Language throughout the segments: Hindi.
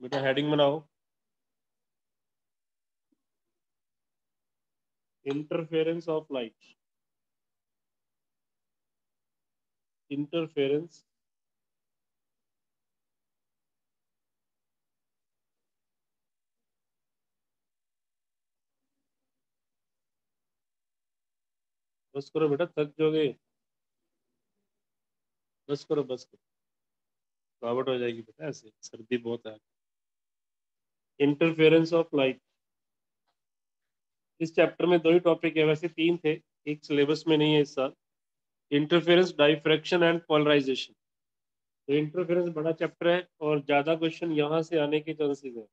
बेटा हेडिंग बनाओ, इंटरफेरेंस ऑफ लाइट। इंटरफेरेंस बस करो बेटा, थक जाओगे। बस करो बस करो, थकावट हो जाएगी बेटा, ऐसे सर्दी बहुत है। इंटरफेरेंस ऑफ लाइट, इस चैप्टर में दो ही टॉपिक है, वैसे तीन थे, एक सिलेबस में नहीं है इस साल। Interference, diffraction and polarisation. तो इंटरफेरेंस बड़ा चैप्टर है और ज्यादा क्वेश्चन यहाँ से आने के चांसेस है।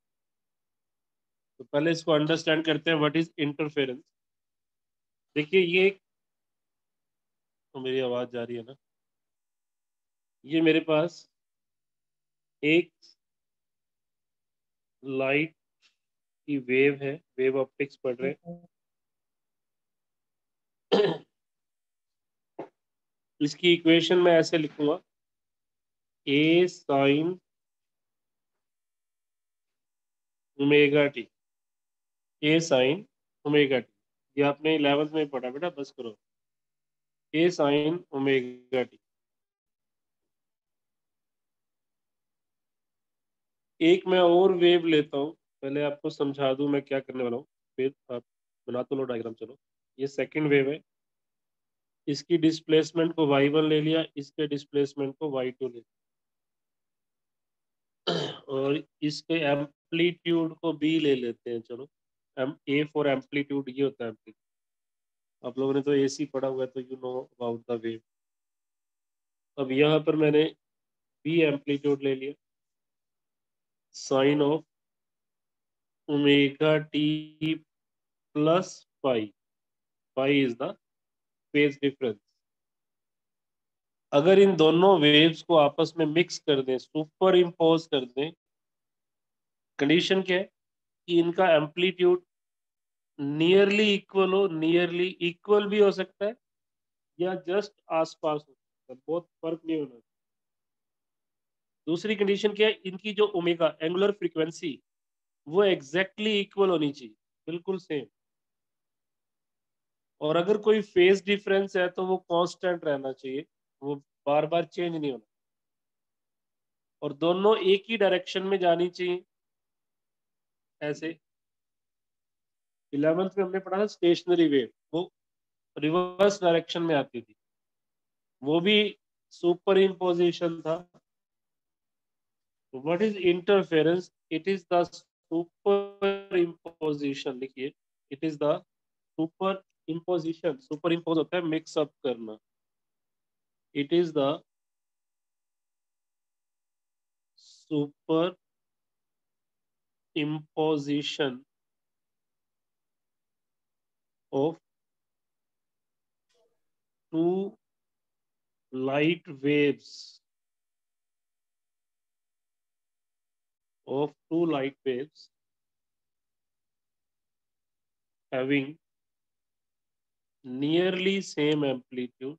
तो पहले इसको अंडरस्टैंड करते हैं, व्हाट इज इंटरफेरेंस। देखिए ये तो मेरी आवाज जा रही है ना, ये मेरे पास एक लाइट की वेव है, वेव ऑप्टिक्स पढ़ रहे हैं। इसकी इक्वेशन मैं ऐसे लिखूंगा, ए साइन ओमेगा टी, ए साइन ओमेगा टी। ये आपने 11th में पढ़ा बेटा, बस करो। ए साइन ओमेगा टी। एक मैं और वेव लेता हूँ, पहले आपको समझा दूं मैं क्या करने वाला हूँ, फिर आप बना तो लो डायग्राम। चलो, ये सेकंड वेव है, इसकी डिस्प्लेसमेंट को y1 ले लिया, इसके डिस्प्लेसमेंट को y2 ले लिया, और इसके एम्पलीट्यूड को b ले लेते हैं। चलो, एम ए फॉर एम्पलीट्यूड, ये होता है एम्पलीट्यूड। आप लोगों ने तो एसी पढ़ा हुआ है, तो you know about the wave. अब यहाँ पर मैंने b एम्पलीट्यूड ले लिया, sine of omega t plus pi, pi is the phase difference. अगर इन दोनों वेव्स को आपस में मिक्स कर दें, सुपर इम्पोज कर दें, कंडीशन क्या है कि इनका एम्पलीट्यूड नियरली इक्वल हो, नियरली इक्वल भी हो सकता है या जस्ट आसपास हो सकता है, बहुत फर्क नहीं होना। दूसरी कंडीशन क्या है, इनकी जो ओमेगा एंगुलर फ्रीक्वेंसी वो एग्जैक्टली इक्वल होनी चाहिए, बिल्कुल सेम। और अगर कोई फेज डिफरेंस है तो वो कांस्टेंट रहना चाहिए, वो बार बार चेंज नहीं होना। और दोनों एक ही डायरेक्शन में जानी चाहिए, ऐसे। 11th में हमने पढ़ा था स्टेशनरी वेव, वो रिवर्स डायरेक्शन में आती थी, वो भी सुपर इम्पोजिशन था। What is interference? It is the superimposition, लिखिए, it is the superimposition. Superimpose होता है मिक्स अप करना। It is the super imposition of two light waves, of two light waves having nearly same amplitude,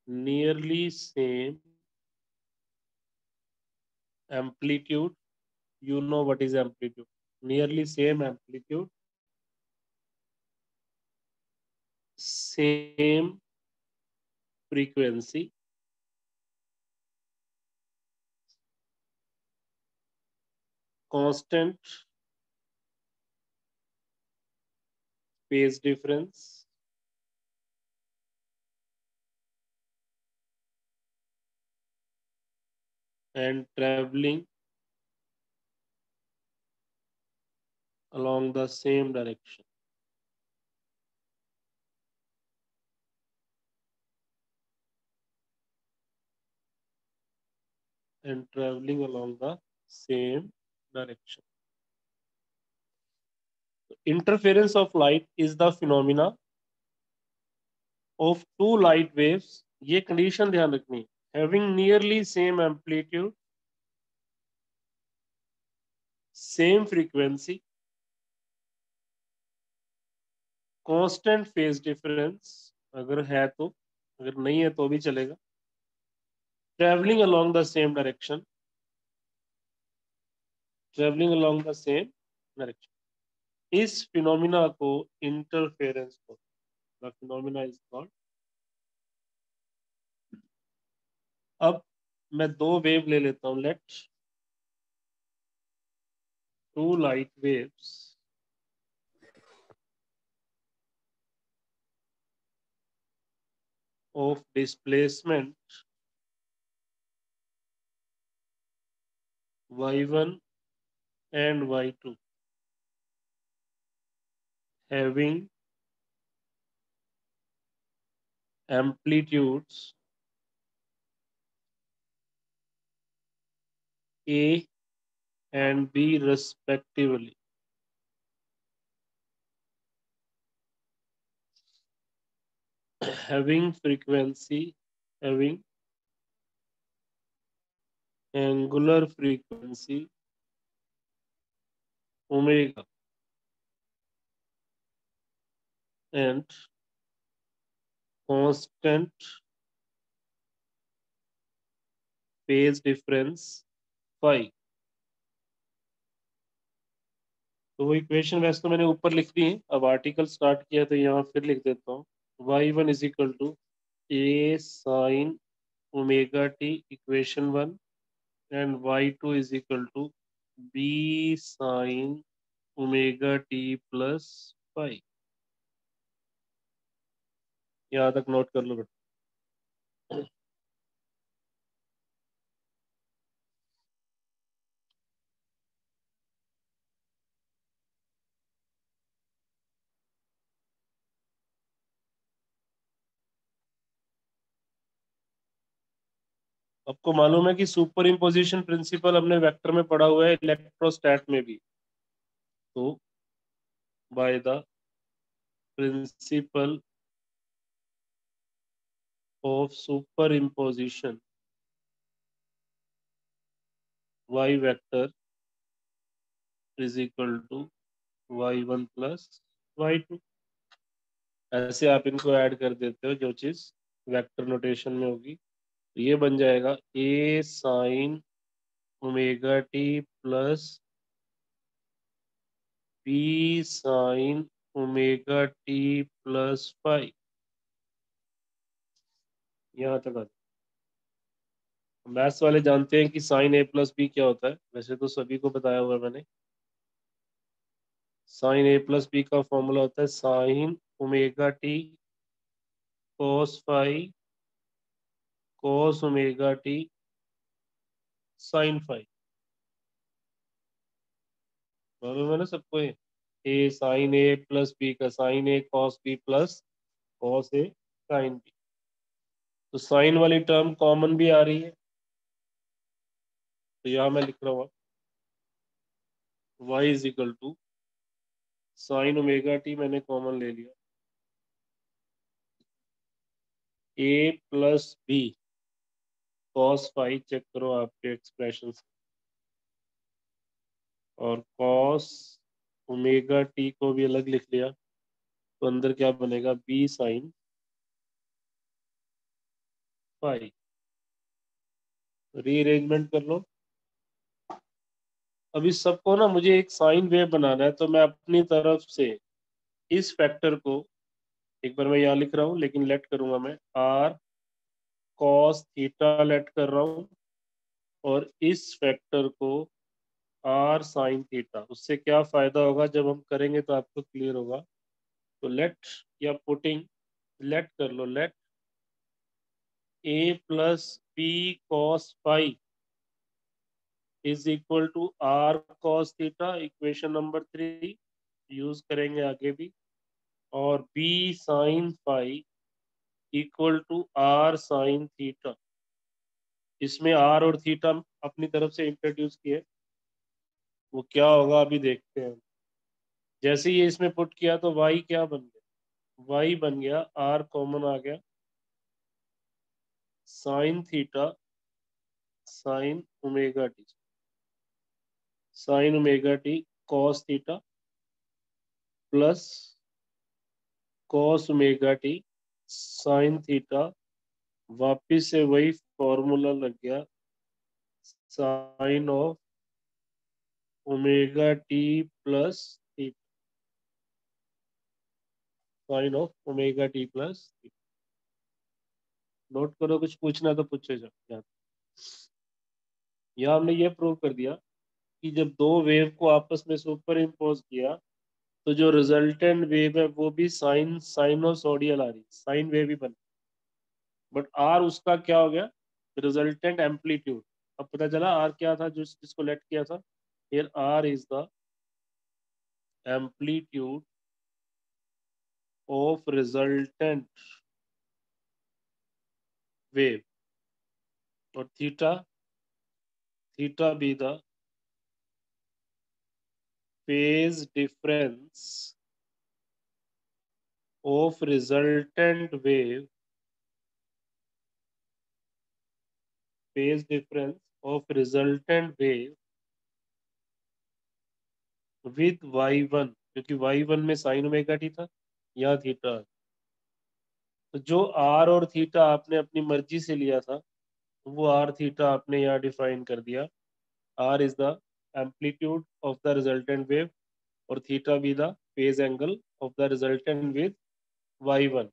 nearly same amplitude. You know what is amplitude? Nearly same amplitude, same frequency, constant phase difference, and traveling along the same direction. And traveling along the same direction. Interference of light is the phenomena of two light waves, ये कंडीशन ध्यान रखनी, having nearly same amplitude, same frequency, constant phase difference, अगर है तो, अगर नहीं है तो भी चलेगा, traveling along the same direction, traveling along the same direction. इस फिनोमिना को इंटरफेरेंस को, the phenomena is called. अब मैं दो वेव ले लेता हूं. Let two light waves of displacement y1 and y2 having amplitudes A and B respectively. Having angular frequency omega and constant phase difference phi. तो वो इक्वेशन वैसे तो मैंने ऊपर लिख दी है. अब आर्टिकल स्टार्ट किया तो यहाँ फिर लिख देता हूँ. y1 is equal to a sine omega t equation 1 and y2 is equal to b sine omega t plus five. यहाँ तक नोट कर लो बेटा. आपको मालूम है कि सुपर इम्पोजिशन प्रिंसिपल हमने वेक्टर में पढ़ा हुआ है, इलेक्ट्रोस्टैट में भी. तो by the principle of superimposition y vector is equal to y1 plus y2. ऐसे आप इनको ऐड कर देते हो जो चीज वेक्टर नोटेशन में होगी. तो ये बन जाएगा a sine omega t plus b sine omega t plus five. यहाँ तक आ. मैथ्स वाले जानते हैं कि साइन ए प्लस बी क्या होता है. वैसे तो सभी को बताया हुआ है मैंने. साइन ए प्लस बी का फॉर्मूला होता है sine omega T cos five cos omega T sine five. मालूम है ना सबको ये. A sine A plus B का sine A cos B plus cos A sine B. तो साइन वाली टर्म कॉमन भी आ रही है. तो यहाँ मैं लिख रहा हूँ y is equal to sine omega T मैंने कॉमन ले लिया. A plus B cos five check करो आपके एक्सप्रेशन. और कॉस ओमेगा टी को भी अलग लिख लिया. तो अंदर क्या बनेगा बी साइन फाइव. रीअरेंजमेंट कर लो. अब इस सबको ना मुझे एक साइन वेव बनाना है. तो मैं अपनी तरफ से इस फैक्टर को एक बार मैं यहाँ लिख रहा हूँ, लेकिन लेट करूंगा मैं आर कॉस थीटा लेट कर रहा हूँ. और इस फैक्टर को आर साइन थीटा. उससे क्या फायदा होगा जब हम करेंगे तो आपको क्लियर होगा. तो लेट या पुटिंग लेट कर लो. Let a plus B cos five is equal to R cos theta. Equation number 3 use करेंगे आगे भी. और b sine five equal to R sine theta. इसमें आर और थीटा अपनी तरफ से इंट्रोड्यूस किए. वो क्या होगा अभी देखते हैं. जैसे ये इसमें पुट किया तो y क्या बन गया. y बन गया r कॉमन आ गया sine theta sine omega T. Sine omega t cos theta plus cos omega T sine theta. वापिस से वही फॉर्मूला लग गया sine of omega t plus theta, sine of omega t plus theta. Note करो, कुछ पूछना तो पूछे जाओ। यहाँ हमने ये प्रूव कर दिया कि जब दो वेव को आपस में सुपर इम्पोज किया तो जो रिजल्टेंट वेव है वो भी साइनोसोडियल आ रही, साइन वेव ही बन, बट आर उसका क्या हो गया, रिजल्टेंट एम्पलीट्यूड। अब पता चला आर क्या था जिसको लेट किया था, here R is the amplitude of resultant wave और theta, theta be the phase difference of resultant wave, phase difference of resultant wave with y1, क्योंकि y1 में साइन ओमेगा टी था, यहाँ थीटा। तो जो r और थीटा आपने अपनी मर्जी से लिया था वो r थीटा आपने यहाँ डिफाइन कर दिया, r is the amplitude of the resultant wave और थीटा भी the phase angle of the resultant with y1।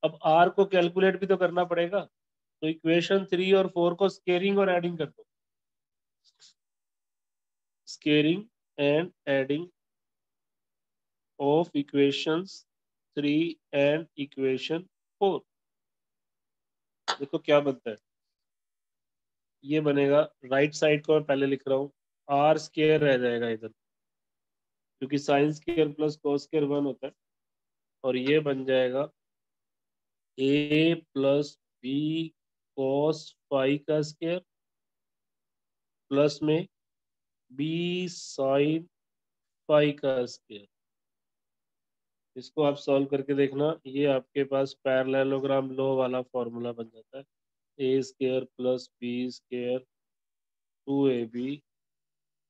अब r को कैलकुलेट भी तो करना पड़ेगा, तो इक्वेशन 3 और 4 को स्केयरिंग और एडिंग कर दो, squaring and adding of equations 3 and equation 4। देखो क्या बनता है, ये बनेगा, राइट साइड को मैं पहले लिख रहा हूँ, आर स्केयर रह जाएगा इधर क्योंकि sine square plus cos square 1 होता है, और ये बन जाएगा A plus B cos phi का स्केयर प्लस में बी साइन फाई का स्केयर। इसको आप सॉल्व करके देखना, ये आपके पास पैरेललोग्राम लॉ वाला फॉर्मूला बन जाता है, A square plus B square 2ab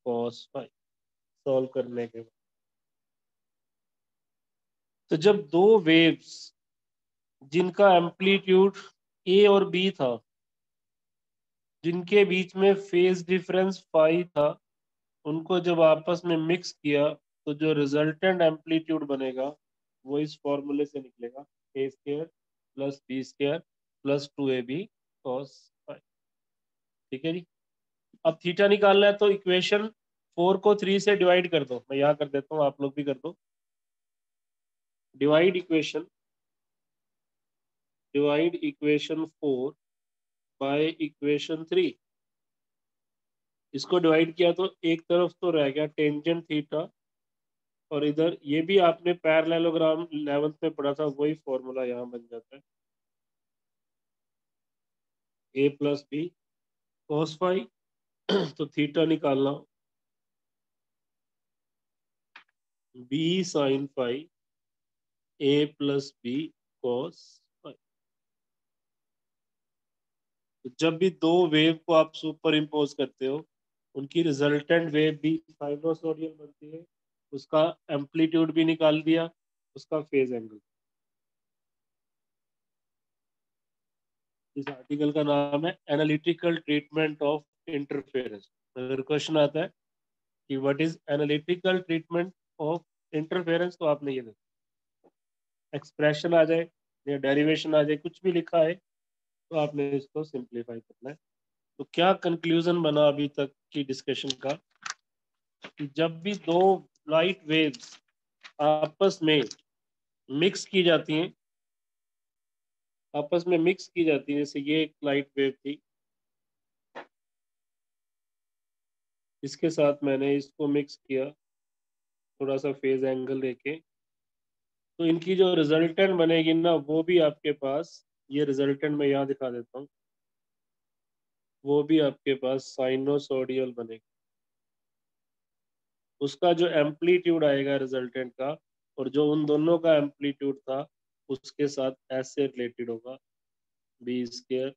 cos phi, solve करने के बाद। तो जब दो वेव्स जिनका एम्पलीट्यूड ए और बी था, जिनके बीच में फेज डिफरेंस फाई था, उनको जब आपस में मिक्स किया तो जो रिजल्टेंट एम्पलीट्यूड बनेगा वो इस फॉर्मूले से निकलेगा, A square plus B square plus 2ab cos phi. ठीक है जी। अब थीटा निकालना है तो इक्वेशन 4 को 3 से डिवाइड कर दो, मैं यहाँ कर देता हूँ, आप लोग भी कर दो, डिवाइड इक्वेशन 4 बाय इक्वेशन 3। इसको डिवाइड किया तो एक तरफ तो रह गया टेंजेंट थीटा, और इधर ये भी आपने पैरेललोग्राम 11th में पढ़ा था, वही फॉर्मूला यहाँ बन जाता है, ए प्लस बी कॉस फाई। तो थीटा निकालना, B sine phi A plus B cos phi. तो जब भी दो वेव को आप सुपर इम्पोज करते हो उनकी रिजल्टेंट वेव भी साइनोसोडियल बनती है, उसका एम्पलीट्यूड भी निकाल दिया, उसका फेज एंगल। इस आर्टिकल का नाम है एनालिटिकल ट्रीटमेंट ऑफ इंटरफेरेंस। अगर क्वेश्चन आता है कि what is analytical treatment of interference, तो आपने ये देखा, एक्सप्रेशन आ जाए या डेरिवेशन आ जाए, कुछ भी लिखा है तो आपने इसको सिंप्लीफाई करना है। तो क्या कंक्लूजन बना अभी तक की डिस्कशन का, कि जब भी दो लाइट वेव्स आपस में मिक्स की जाती हैं, आपस में मिक्स की जाती है, जैसे ये एक लाइट वेव थी, इसके साथ मैंने इसको मिक्स किया थोड़ा सा फेज एंगल लेके, तो इनकी जो रिजल्टेंट बनेगी ना वो भी आपके पास, ये रिजल्टेंट मैं यहाँ दिखा देता हूँ, वो भी आपके पास साइनोसोडियल बनेगी। उसका जो एम्पलीट्यूड आएगा रिजल्टेंट का और जो उन दोनों का एम्पलीट्यूड था उसके साथ ऐसे रिलेटेड होगा, B square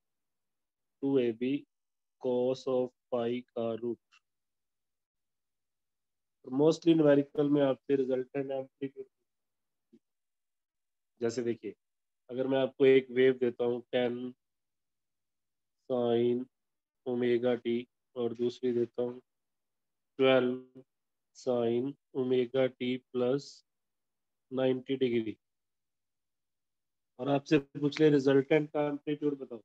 2ab cos of pi का रूट। मोस्टली न्यूमेरिकल में आपसे रिजल्टेंट एम्पलीट्यूड, जैसे देखिए अगर मैं आपको एक वेव देता हूँ 10 साइन ओमेगा टी, और दूसरी देता हूँ 12 sign omega t plus 90 degree. और आपसे पूछ ले रिजल्टेंट का एम्पलीट्यूड बताओ।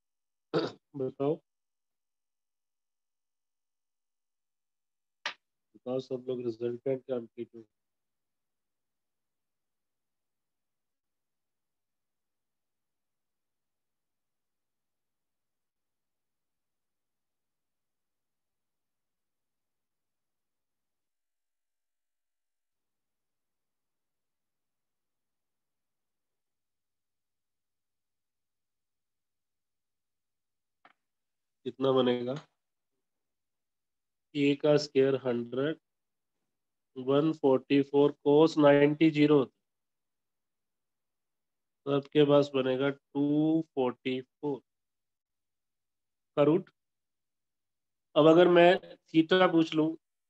बताओ बताओ सब लोग, रिजल्टेंट का एम्पलीट्यूड। कितना बनेगा? ए का स्क्वायर 100, 144 कोस 90 जीरो, तो आपके पास बनेगा 244 का रूट। अब अगर मैं थीटा पूछ लूं,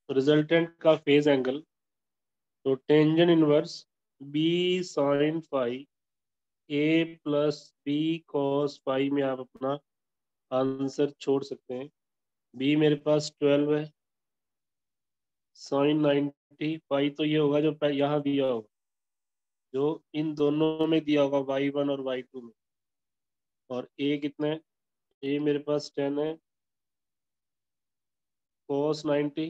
रिजल्टेंट का फेज एंगल, तो tangent inverse B sine phi A plus B cos phi में आप अपना आंसर छोड़ सकते हैं। बी मेरे पास 12 है, साइन 90 फाई तो ये होगा जो यहाँ दिया होगा, जो इन दोनों में दिया होगा y1 और y2 में। और ए कितना है? ए मेरे पास 10 है, cos 90,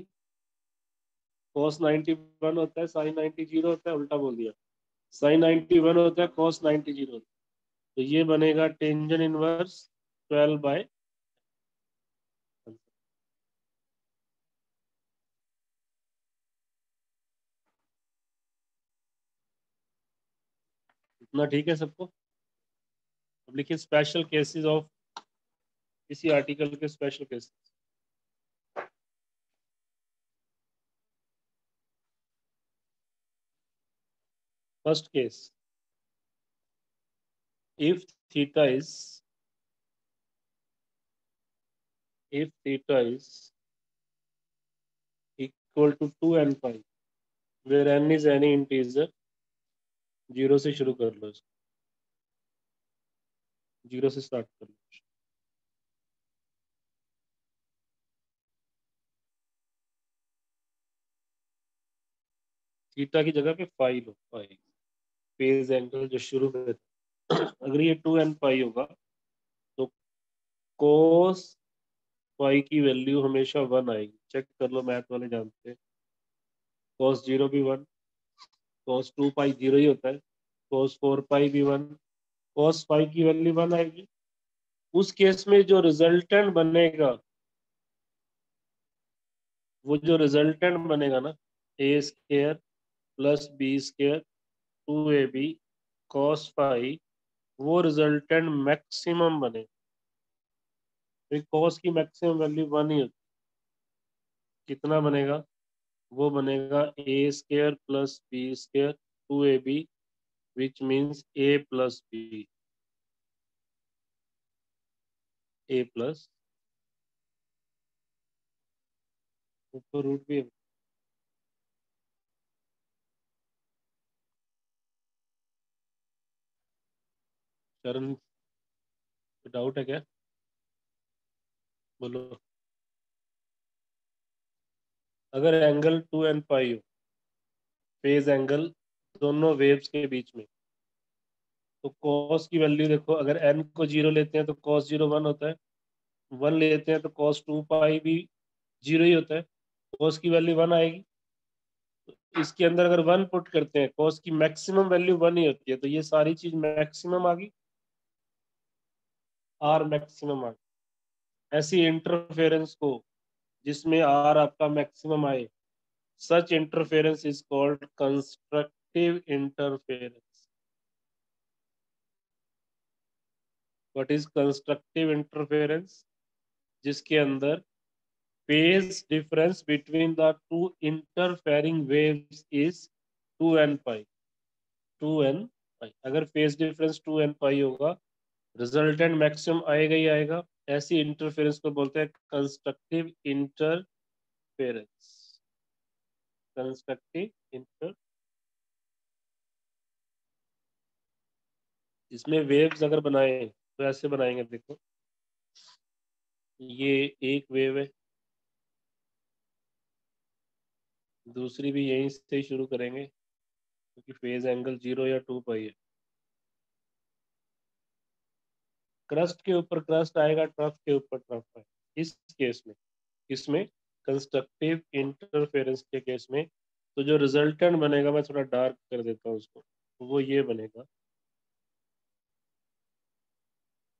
cos 91 होता है, sin 90 जीरो होता है, उल्टा बोल दिया। sin 91 होता है, cos 90 जीरो होता है। तो ये बनेगा टेंजेंट इनवर्स 12/। इतना ठीक है सबको? अब लिखिए स्पेशल केसेस ऑफ, इसी आर्टिकल के special cases. First case, if theta is if theta is equal to 2 and pi, where n is any integer, zero से शुरू कर लो इसको, जीरो से स्टार्ट कर लो। थीटा की जगह पे फाई लो, फाई फेज एंगल जो शुरू में था। अगर ये 2 एंड पाई होगा, तो कोस पाई की वैल्यू हमेशा 1 आएगी। चेक कर लो, मैथ वाले जानते हैं। कोस जीरो भी 1, कोस 2 पाई जीरो ही होता है, कोस 4 पाई भी 1, कोस पाई की वैल्यू 1 आएगी। उस केस में जो रिजल्टेंट बनेगा, वो जो रिजल्टेंट बनेगा ना, A square plus B square 2ab cos phi, वो रिजल्टेंट मैक्सिमम बने। तो कॉस की मैक्सिमम वैल्यू 1 ही होती है। कितना बनेगा? वो बनेगा a square plus B square 2ab, which means a plus b, a plus, ऊपर रूट भी है। चरण, डाउट है क्या? बोलो। अगर एंगल 2 एंड पाई हो, फेज एंगल दोनों वेव्स के बीच में, तो कॉस की वैल्यू देखो, अगर एन को जीरो लेते हैं तो कॉस जीरो 1 होता है, 1 लेते हैं तो कॉस 2 पाई भी जीरो ही होता है, कॉस की वैल्यू 1 आएगी। इसके अंदर अगर 1 पुट करते हैं, कॉस की मैक्सिमम वैल्यू 1 ही होती है, तो ये सारी चीज मैक्सिमम आ गई, आर मैक्सिमम आ गई। ऐसी इंटरफेरेंस को जिसमें आर आपका मैक्सिमम आए, such interference is called constructive interference. What is constructive interference? जिसके अंदर phase difference between the two interfering waves is 2n pi, 2n pi। अगर फेज डिफरेंस 2n pi होगा, रिजल्टेंट मैक्सिमम आएगा ही आएगा। ऐसी इंटरफेरेंस को बोलते हैं कंस्ट्रक्टिव इंटरफेरेंस। कंस्ट्रक्टिव इंटर, इसमें वेव्स अगर बनाए तो ऐसे बनाएंगे, देखो। ये एक वेव है, दूसरी भी यहीं से ही शुरू करेंगे क्योंकि फेज एंगल 0 या 2 पाई है। क्रस्ट के ऊपर क्रस्ट आएगा, ट्रफ के ऊपर ट्रफ आएगा। इस केस में, इसमें कंस्ट्रक्टिव इंटरफेरेंस के केस में, तो जो रिजल्टेंट बनेगा, मैं थोड़ा डार्क कर देता हूँ उसको, तो वो ये बनेगा।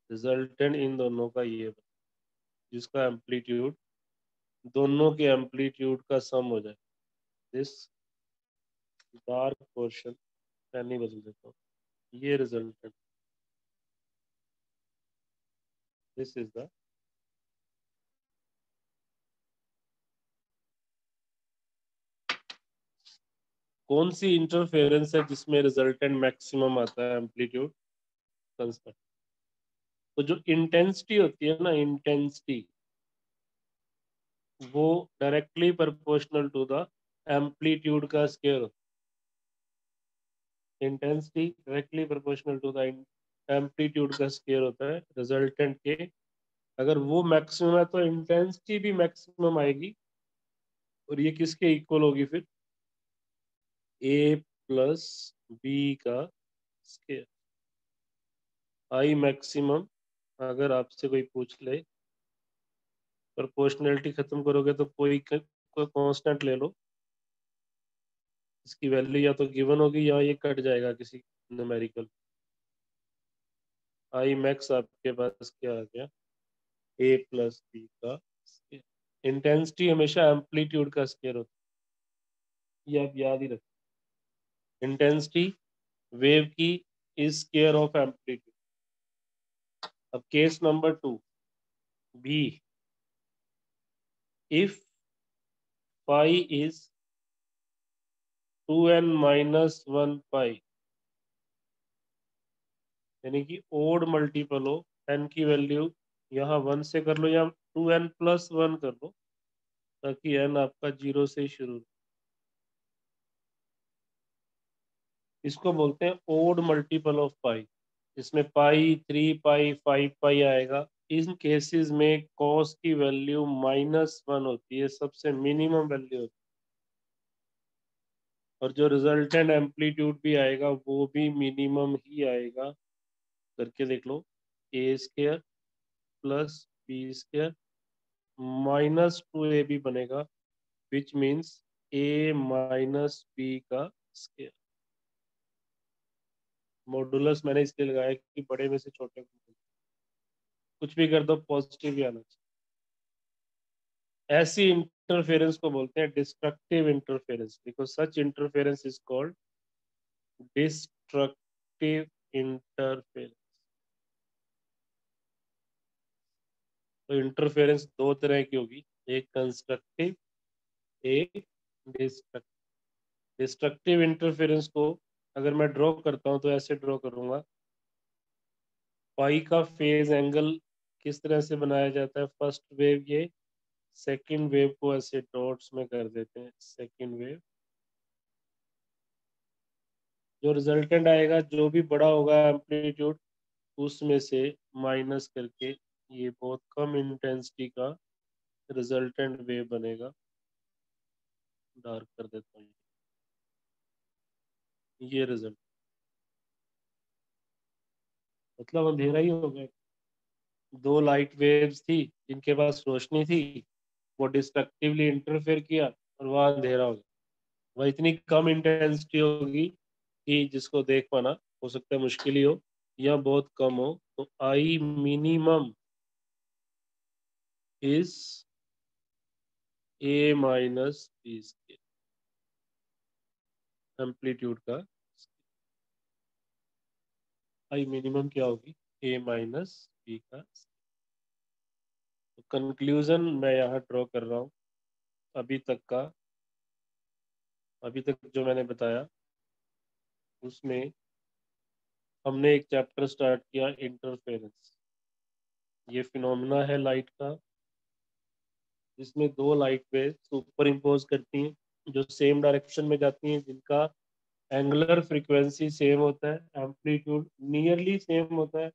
रिजल्टेंट इन दोनों का ये बनेगा, जिसका एम्पलीट्यूड दोनों के एम्पलीट्यूड का सम हो जाए। दिस डार्क पोर्शन, मैं नहीं बदल देता हूँ, ये रिजल्टेंट, दिस इज द, कौन सी इंटरफेरेंस है जिसमें रिजल्टेंट मैक्सिमम आता है एम्पलीट्यूड कंस्टेंट। तो जो इंटेंसिटी होती है ना, इंटेंसिटी, वो directly proportional to the amplitude का square. Intensity directly proportional to the amplitude का स्केयर होता है रिजल्टेंट के। अगर वो मैक्सिमम है तो इंटेंसिटी भी मैक्सिमम आएगी, और ये किसके इक्वल होगी फिर, ए प्लस बी का स्केयर। आई मैक्सिमम, अगर आपसे कोई पूछ ले, प्रोपोर्शनैलिटी खत्म करोगे तो कोई कांस्टेंट ले लो, इसकी वैल्यू या तो गिवन होगी या ये कट जाएगा किसी न्यूमेरिकल। आई मैक्स आपके पास क्या आ गया, ए प्लस बी का स्केयर। इंटेंसिटी हमेशा एम्पलीट्यूड का स्केयर होता है, ये आप याद ही रखें। इंटेंसिटी वेव की इज स्केयर ऑफ एम्पलीट्यूड। अब case number 2 b, if phi is 2n-1 यानी कि ओड मल्टीपल हो, एन की वैल्यू यहाँ 1 से कर लो या 2n+1 कर लो, ताकि एन आपका 0 से ही शुरू। इसको बोलते हैं ओड मल्टीपल ऑफ पाई। इसमें पाई, 3 पाई, 5 पाई आएगा। इन केसेस में कॉस की वैल्यू -1 होती है, सबसे मिनिमम वैल्यू होती है, और जो रिजल्टेंट एम्पलीट्यूड भी आएगा वो भी मिनिमम ही आएगा। करके देख लो, a square plus b square -2ab बनेगा, which means a minus b का स्क्वायर। मॉडुलस मैंने इसलिए लगाया कि बड़े में से छोटे को कुछ भी कर दो पॉजिटिव ही आना चाहिए। ऐसी इंटरफेरेंस को बोलते हैं destructive interference, because such interference is called destructive interference. तो इंटरफेरेंस दो तरह की होगी, एक कंस्ट्रक्टिव, एक डिस्ट्रक्टिव। डिस्ट्रक्टिव इंटरफेरेंस को अगर मैं ड्रॉ करता हूं तो ऐसे ड्रॉ करूंगा। पाई का फेज एंगल किस तरह से बनाया जाता है, फर्स्ट वेव ये, सेकंड वेव को ऐसे डॉट्स में कर देते हैं, सेकंड वेव। जो रिजल्टेंट आएगा, जो भी बड़ा होगा एम्पलीट्यूड, उसमें से माइनस करके ये बहुत कम इंटेंसिटी का रिजल्टेंट वेव बनेगा। डार्क कर देता हूँ, ये रिजल्ट, मतलब अंधेरा ही हो गया। दो लाइट वेव्स थी जिनके पास रोशनी थी, वो डिस्ट्रक्टिवली इंटरफेयर किया और वहां अंधेरा हो गया। वह इतनी कम इंटेंसिटी होगी कि जिसको देख पाना हो सकता है मुश्किल ही हो या बहुत कम हो। तो I minimum is a minus b square, amplitude का। आई मिनिमम क्या होगी, ए माइनस बी का। तो कंक्लूजन मैं यहाँ ड्रॉ कर रहा हूँ, अभी तक का, अभी तक जो मैंने बताया उसमें हमने एक चैप्टर स्टार्ट किया, इंटरफेरेंस। ये फिनोमेना है लाइट का, जिसमें दो लाइट वेव सुपर इम्पोज करती हैं जो सेम डायरेक्शन में जाती हैं, जिनका एंगुलर फ्रीक्वेंसी सेम होता है, एम्पलीट्यूड नियरली सेम होता है,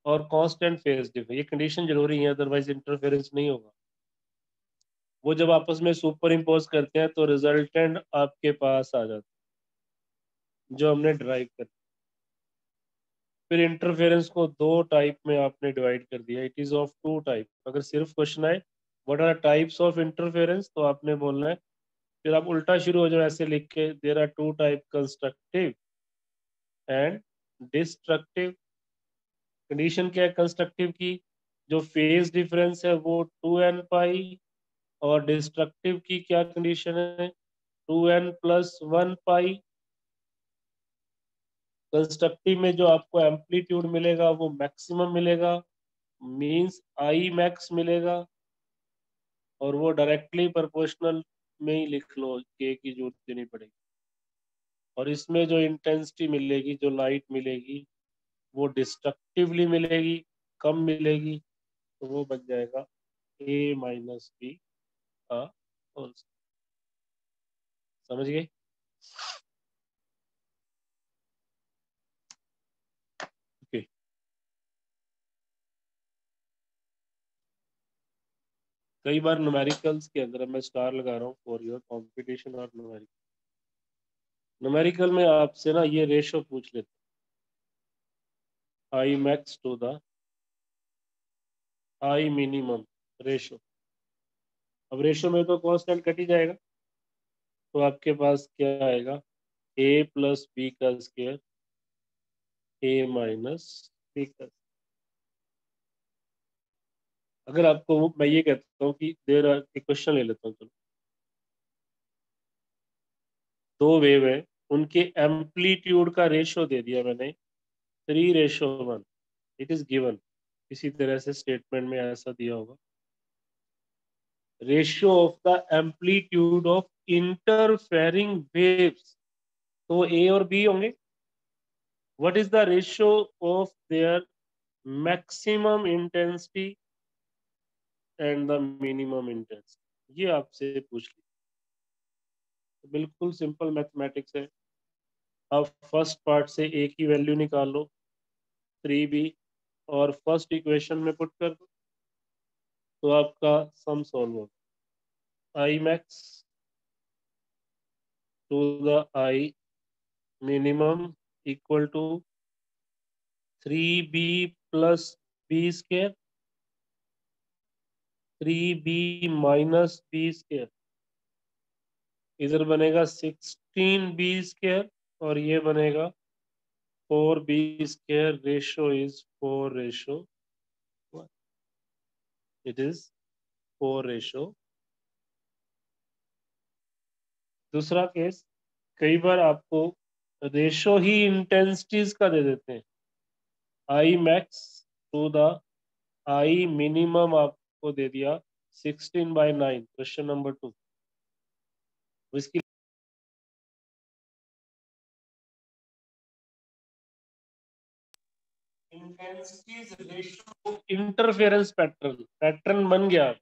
और कांस्टेंट फेज डिफरेंस, ये कंडीशन जरूरी है, अदरवाइज इंटरफेरेंस नहीं होगा। वो जब आपस में सुपर इम्पोज करते हैं तो रिजल्टेंट आपके पास आ जाता है जो हमने ड्राइव कर। फिर इंटरफेरेंस को दो टाइप में आपने डिवाइड कर दिया, it is of two type. अगर सिर्फ क्वेश्चन आए what are types of interference, तो आपने बोलना है, फिर आप उल्टा शुरू हो जाओ ऐसे लिख के, there are two type, constructive and destructive. Condition क्या है कंस्ट्रक्टिव की, जो फेज डिफरेंस है वो 2n पाई, और डिस्ट्रक्टिव की क्या कंडीशन है, 2n+1 पाई। कंस्ट्रक्टिव में जो आपको एम्पलीट्यूड मिलेगा वो मैक्सिमम मिलेगा, मींस आई मैक्स मिलेगा, और वो डायरेक्टली प्रोपोर्शनल में ही लिख लो, के की जरूरत नहीं पड़ेगी। और इसमें जो इंटेंसिटी मिलेगी, जो लाइट मिलेगी, वो डिस्ट्रक्टिवली मिलेगी, कम मिलेगी, तो वो बन जाएगा A-B का होल। समझ गए? ओके। कई बार न्यूमेरिकल्स के अंदर मैं स्टार लगा रहा हूँ फॉर योर कंपटीशन और न्यूमेरिकल में आपसे ना ये रेशो पूछ लेते, I max to the I minimum ratio. अब रेशो में तो कांस्टेंट कट ही जाएगा, तो आपके पास क्या आएगा, A+B का स्क्वायर, A-B का। अगर आपको मैं ये कहता हूँ कि देर आर, एक क्वेश्चन ले लेता हूँ, चलो। दो वेव है, उनके एम्पलीट्यूड का रेशो दे दिया मैंने 3:1, इट इज गिवन। इसी तरह से स्टेटमेंट में ऐसा दिया होगा, ratio of the amplitude of interfering waves, तो ए और बी होंगे। What is the ratio of their maximum intensity and the minimum intensity, ये आपसे पूछ लिया। तो बिल्कुल सिंपल मैथमेटिक्स है। अब फर्स्ट पार्ट से ए की वैल्यू निकाल लो 3b, और फर्स्ट इक्वेशन में पुट कर दो, तो आपका सम सॉल्व होगा। I max to the I minimum equal to 3b+b², 3b-b², इधर बनेगा 16b², और ये बनेगा 4b²। Ratio is 4:1, it is 4:। दूसरा केस, कई बार आपको रेशो ही इंटेंसिटीज का दे देते हैं। I max to the I minimum आपको दे दिया 16/9, क्वेश्चन नंबर 2। इसकी intensities ratio interference pattern, pattern बन गया,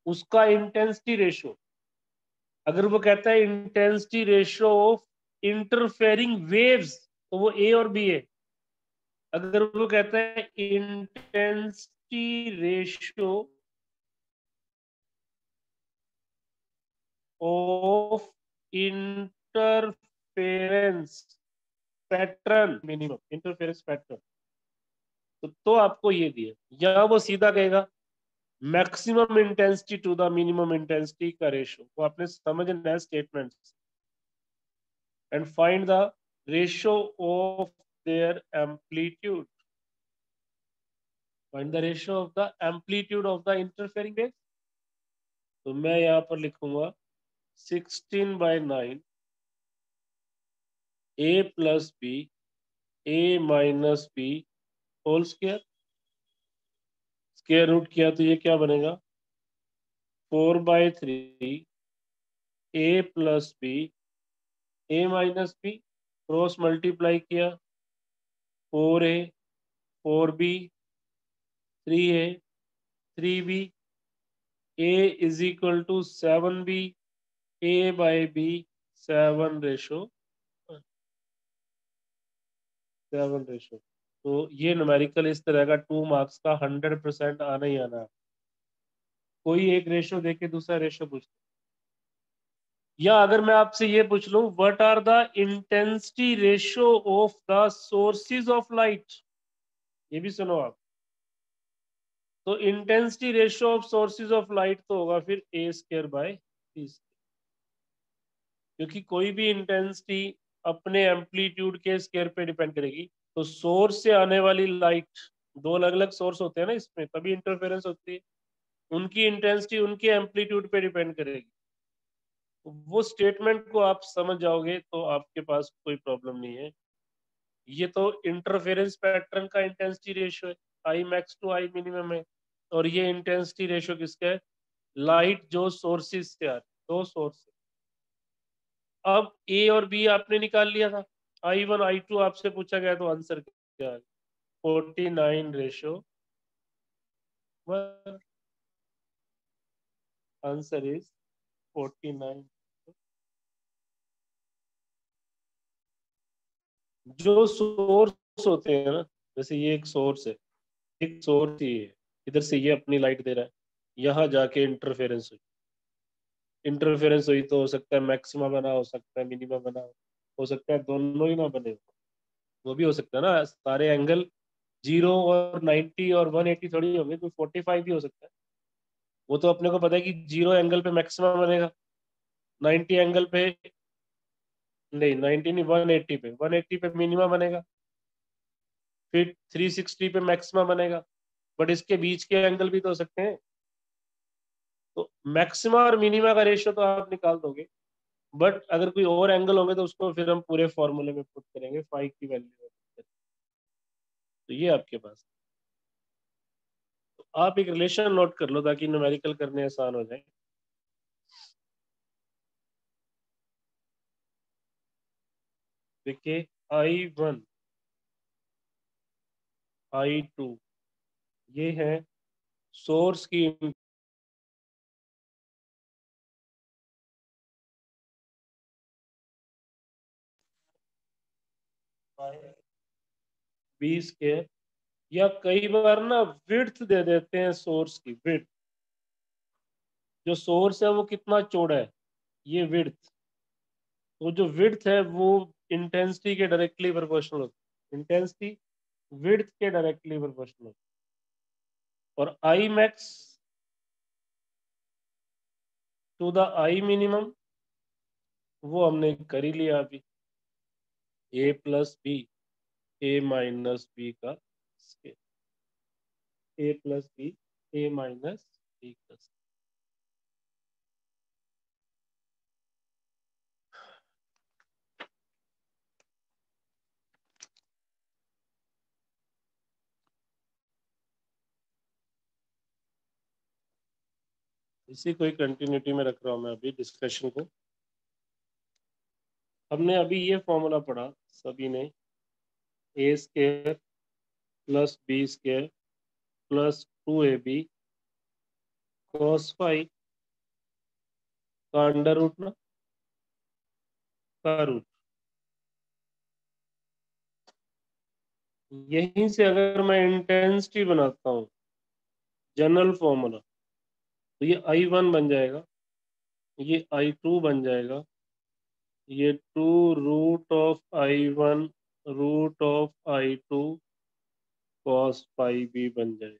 उसका इंटेंसिटी रेशो। अगर वो कहता है intensity ratio of interfering waves, तो वो ए और बी है। अगर वो कहता है intensity ratio of interference pattern, minimum interference pattern, तो आपको ये दिया, या वो सीधा कहेगा maximum intensity to the minimum intensity का रेशो, वो आपने समझना है statement, and find the ratio of their amplitude, find the ratio of the amplitude of the interfering wave. तो मैं यहाँ पर लिखूंगा 16/9 A+B A-B whole square, square root किया तो ये क्या बनेगा, 4/3 A+B A-B, क्रॉस मल्टीप्लाई किया 4A 4B 3A 3B, A is equal to 7B, A/B 7:7। तो ये न्यूमेरिकल इस तरह का 2 मार्क्स का 100% आना ही आना है। कोई एक रेशो देके दूसरा रेशो पूछ, या अगर मैं आपसे ये पूछ लूं what are the intensity ratio of the sources of light, ये भी सुनो आप। तो intensity ratio of sources of light तो होगा फिर ए स्क्वायर बाय टी, क्योंकि कोई भी इंटेंसिटी अपने एम्पलीट्यूड के स्क्वायर पे डिपेंड करेगी। तो सोर्स से आने वाली लाइट, दो अलग अलग सोर्स होते हैं ना इसमें, तभी इंटरफेरेंस होती है। उनकी इंटेंसिटी उनके एम्पलीट्यूड पे डिपेंड करेगी। तो वो स्टेटमेंट को आप समझ जाओगे तो आपके पास कोई प्रॉब्लम नहीं है। ये तो इंटरफेरेंस पैटर्न का इंटेंसिटी रेशियो है, I max to I minimum है। और ये इंटेंसिटी रेशियो किसका है, लाइट जो सोर्सेज से आ रही, दो सोर्स। अब ए और बी आपने निकाल लिया था, I1 I2 आपसे पूछा गया, तो आंसर क्या है, 49 रेशो 1। Answer is 49। जो सोर्स होते हैं ना, जैसे ये एक सोर्स है, एक सोर्स ही है, इधर से ये अपनी लाइट दे रहा है, यहाँ जाके इंटरफेरेंस हुई, इंटरफेरेंस हुई तो हो सकता है मैक्सिमा बना, हो सकता है मिनिमा बना, हो सकता है दोनों ही ना बने, वो भी हो सकता है ना। सारे एंगल 0 और 90 और 180 थोड़ी होंगे, कोई 45 भी हो सकता है। वो तो अपने को पता है कि 0 एंगल पे मैक्सिमा बनेगा, 90 एंगल पे नहीं, 90 नहीं, 180 पे मिनिमा बनेगा, फिर 360 पे मैक्सिमा बनेगा। बट इसके बीच के एंगल भी तो हो सकते हैं। तो मैक्सिमा और मिनिमा का रेशियो तो आप निकाल दोगे, बट अगर कोई और एंगल होंगे तो उसको फिर हम पूरे फॉर्मूले में पुट करेंगे, फाई की वैल्यू। तो ये आपके पास, तो आप एक रिलेशन नोट कर लो ताकि न्यूमेरिकल करने आसान हो जाए। देखिए, I1 I2 ये है सोर्स की, बी स्क्वायर, या कई बार ना विड्थ दे देते हैं सोर्स की, विड्थ, जो सोर्स है वो कितना चौड़ा है, ये विड्थ। तो जो विड्थ है वो इंटेंसिटी के डायरेक्टली प्रोपोर्शनल होती है, इंटेंसिटी विड्थ के डायरेक्टली प्रोपोर्शनल होती है। और I max to the I minimum वो हमने कर ही लिया अभी, a plus b, a minus b का square, a plus b, a minus b का स्केयर। इसी कोई कंटिन्यूटी में रख रहा हूँ मैं अभी डिस्कशन को। हमने अभी ये फॉर्मूला पढ़ा सभी ने, a square plus B square plus 2ab cos phi का अंडर रूट ना, का रूट। यहीं से अगर मैं इंटेंसिटी बनाता हूँ, जनरल फॉर्मूला, तो ये I1 बन जाएगा, ये I2 बन जाएगा, ये 2√of I1 √of I2 cos pi भी बन जाएगा।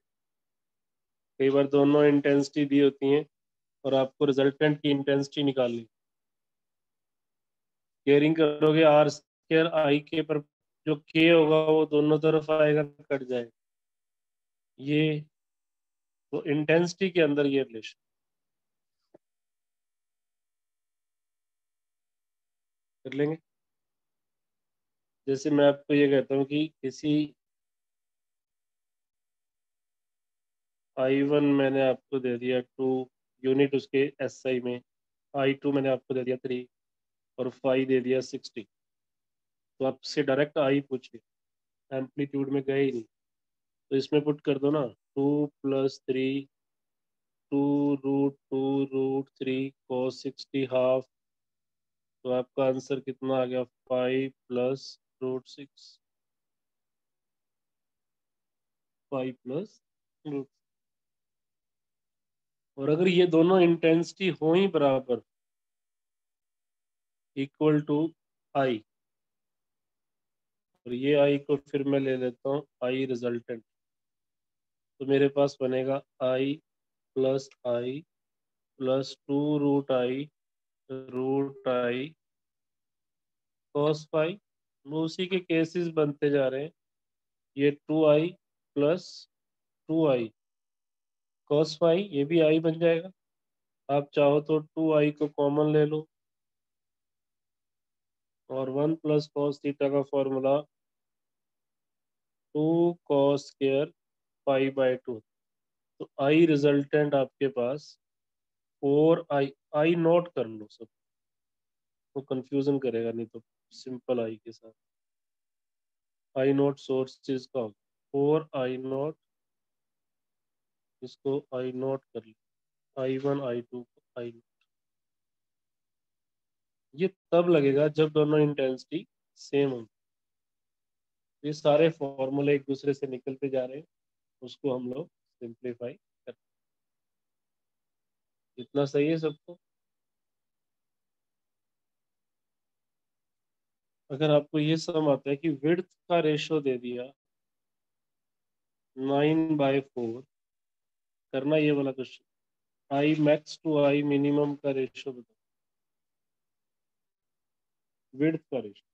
कई बार दोनों इंटेंसिटी दी होती हैं और आपको रिजल्टेंट की इंटेंसिटी निकालनी, केयरिंग करोगे आर स्क्वायर आई के पर, जो के होगा वो दोनों तरफ आएगा, कट जाएगा। ये तो इंटेंसिटी के अंदर ये रिलेशन कर लेंगे। जैसे मैं आपको ये कहता हूँ कि किसी I1 मैंने आपको दे दिया 2 यूनिट उसके SI में, I2 मैंने आपको दे दिया 3, और फाई दे दिया 60। तो आपसे डायरेक्ट आई पूछे, एम्पलीट्यूड में गए ही नहीं, तो इसमें पुट कर दो ना, 2 + 3, 2√2√3 cos 60 हाफ। तो आपका आंसर कितना आ गया, 5 + √6। Pi plus root. और अगर ये दोनों इंटेंसिटी हो ही बराबर, इक्वल टू आई, और ये आई को फिर मैं ले लेता हूँ आई रिजल्टेंट, तो मेरे पास बनेगा I plus 2√i root I cos phi. उसी के केसेस बनते जा रहे हैं। ये 2i plus 2i cos phi, ये भी आई बन जाएगा। आप चाहो तो 2i को कॉमन ले लो, और 1 प्लस कॉस थीटा का formula 2 cos square pi by 2। तो आई रिजल्टेंट आपके पास 4i, आई नोट कर लो सब, तो कंफ्यूजन करेगा नहीं तो। सिंपल आई के साथ आई नोट सोर्सेज का 4i0, इसको आई नोट कर लो, i1 i2 आई। ये तब लगेगा जब दोनों इंटेंसिटी सेम हो। ये सारे फॉर्मूले एक दूसरे से निकलते जा रहे हैं, उसको हम लोग सिंप्लीफाई कर। इतना सही है सबको? अगर आपको ये सम आता है कि विड्थ का रेशो दे दिया 9/4, करना ये वाला question, I max to I minimum का रेशो बताओ, विड्थ का रेशो।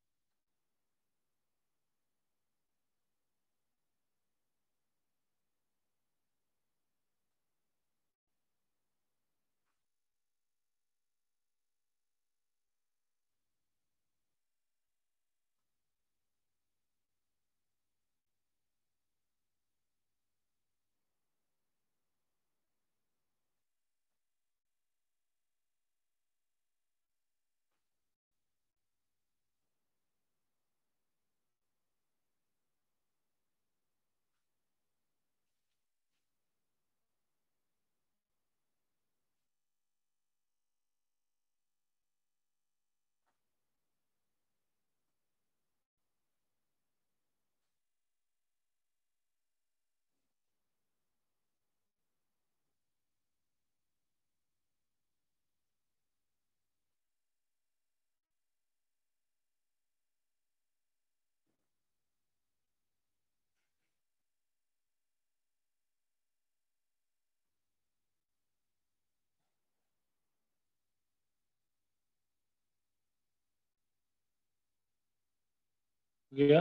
गया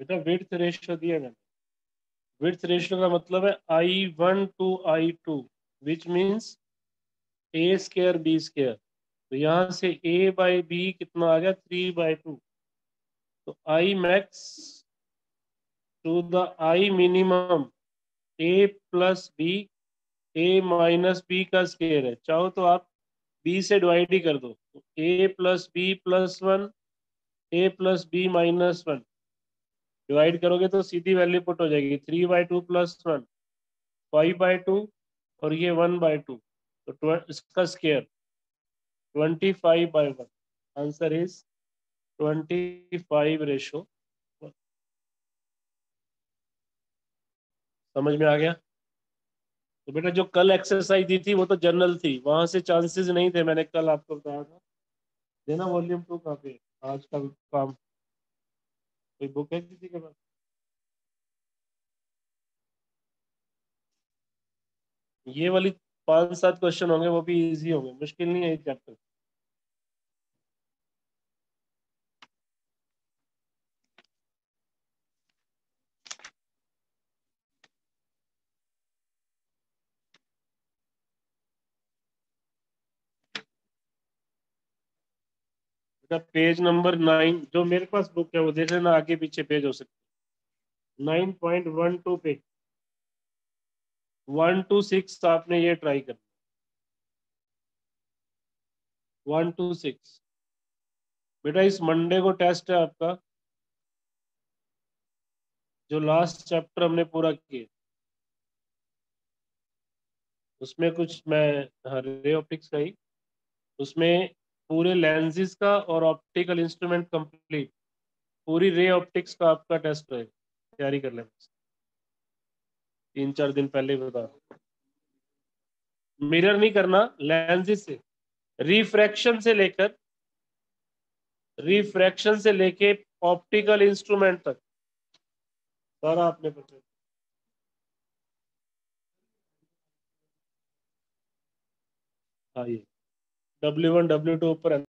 बेटा, विड्थ रेशो दिया मैंने। विड्थ रेशो का मतलब है I1 to I2, which means a square b square. तो यहाँ से a/b कितना आ गया, 3/2। तो I max to the I minimum a plus b, a minus b का स्क्वायर है, चाहो तो आप बी से डिवाइड ही कर दो, तो ए प्लस बी प्लस 1, ए प्लस बी -1 डिवाइड करोगे तो सीधी वैल्यू पुट हो जाएगी, 3/2 प्लस 1 5/2, और ये 1/2, तो इसका स्क्वायर 25/1। Answer is 25 ratio. समझ में आ गया? तो बेटा जो कल एक्सरसाइज दी थी वो तो जनरल थी, वहां से चांसेस नहीं थे, मैंने कल आपको बताया था। देना वॉल्यूम 2 कॉपी, आज का काम। कोई बुक है किसी के पास? ये वाली 5-7 क्वेश्चन होंगे, वो भी इजी होंगे, मुश्किल नहीं है चैप्टर। बेटा पेज नंबर 9 जो मेरे पास बुक है वो देख लेना, आगे पीछे पेज हो सकते। 9.12 पे 1 to 6 आपने ये ट्राई करना, 1 to 6। बेटा इस मंडे को टेस्ट है आपका, जो लास्ट चैप्टर हमने पूरा किया उसमें कुछ मैं, हाँ रे ऑप्टिक्स का ही, उसमें पूरे लेंसेज का और ऑप्टिकल इंस्ट्रूमेंट कंप्लीट। पूरी रे ऑप्टिक्स का आपका टेस्ट है, तैयारी कर लें, 3-4 दिन पहले ही बता। मिरर नहीं करना, लेंस से, रिफ्रैक्शन से लेके ऑप्टिकल इंस्ट्रूमेंट तक सारा आपने पता। हाँ, ये W1 W2 ऊपर